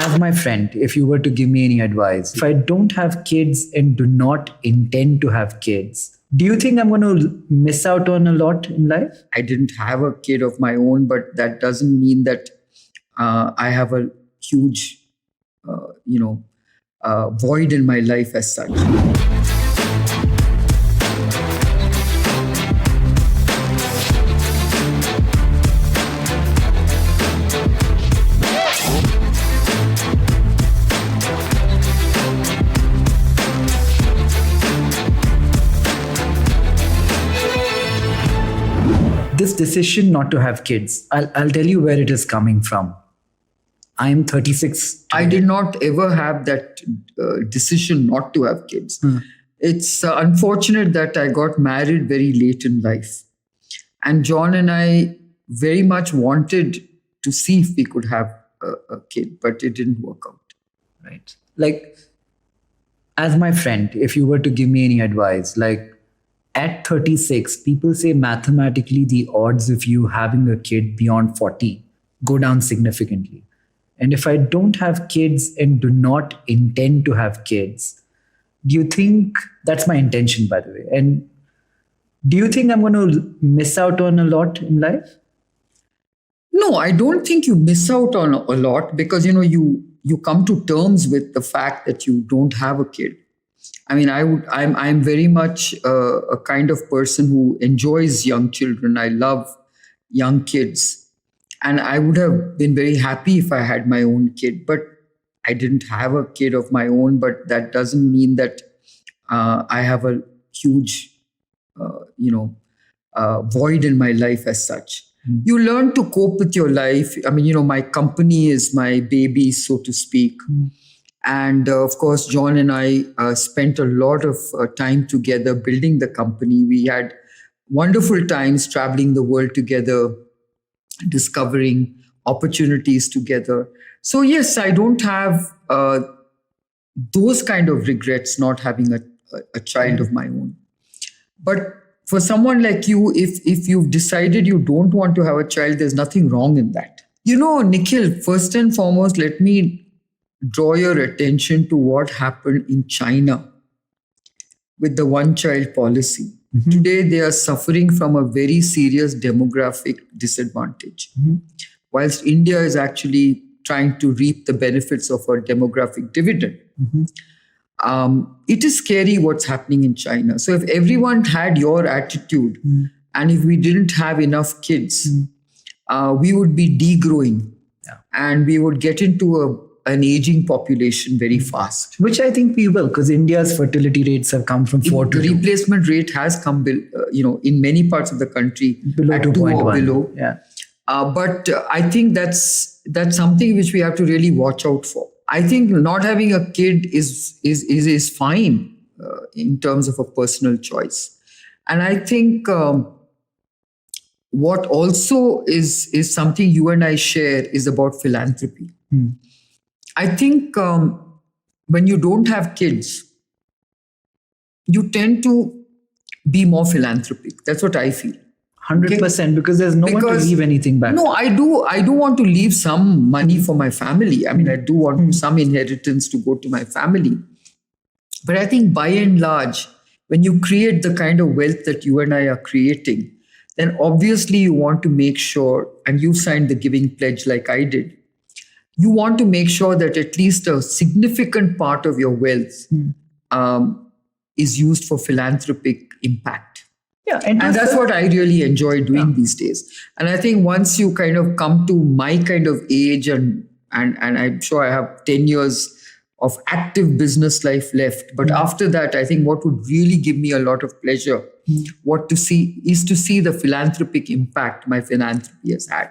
As my friend, if you were to give me any advice, if I don't have kids and do not intend to have kids, do you think I'm going to miss out on a lot in life? I didn't have a kid of my own, but that doesn't mean that I have a huge, void in my life as such. This decision not to have kids, I'll tell you where it is coming from. I am 36. I did not ever have that decision not to have kids. It's unfortunate that I got married very late in life. And John and I very much wanted to see if we could have a kid, but it didn't work out. Right. Like, as my friend, if you were to give me any advice, like, at 36, people say mathematically the odds of you having a kid beyond 40 go down significantly. And if I don't have kids and do not intend to have kids, do you think that's my intention, by the way? And do you think I'm going to miss out on a lot in life? No, I don't think you miss out on a lot because, you come to terms with the fact that you don't have a kid. I mean, I'm very much a kind of person who enjoys young children. I love young kids. And I would have been very happy if I had my own kid, but I didn't have a kid of my own. But that doesn't mean that I have a huge, void in my life as such. You learn to cope with your life. I mean, my company is my baby, so to speak. And of course, John and I spent a lot of time together building the company. We had wonderful times traveling the world together, discovering opportunities together. So yes, I don't have those kind of regrets not having a child of my own. But for someone like you, if you've decided you don't want to have a child, there's nothing wrong in that. Nikhil, first and foremost, let me draw your attention to what happened in China with the one-child policy. Mm-hmm. Today, they are suffering from a very serious demographic disadvantage, whilst India is actually trying to reap the benefits of a demographic dividend. It is scary what's happening in China. So if everyone had your attitude and if we didn't have enough kids, we would be degrowing and we would get into an aging population very fast. Which I think we will, because India's fertility rates have come from 4 to 2. The replacement rate has come, in many parts of the country below 2.1 or below. Yeah. But I think that's something which we have to really watch out for. I think not having a kid is fine in terms of a personal choice. And I think what also is something you and I share is about philanthropy. I think when you don't have kids, you tend to be more philanthropic. That's what I feel. 100%, because there's no one to leave anything back. No, I do want to leave some money for my family. I mean, I do want some inheritance to go to my family. But I think by and large, when you create the kind of wealth that you and I are creating, then obviously you want to make sure, and you signed the giving pledge like I did, you want to make sure that at least a significant part of your wealth is used for philanthropic impact. Yeah, and that's what I really enjoy doing these days. And I think once you kind of come to my kind of age, and I'm sure I have 10 years of active business life left. But after that, I think what would really give me a lot of pleasure is to see the philanthropic impact my philanthropy has had.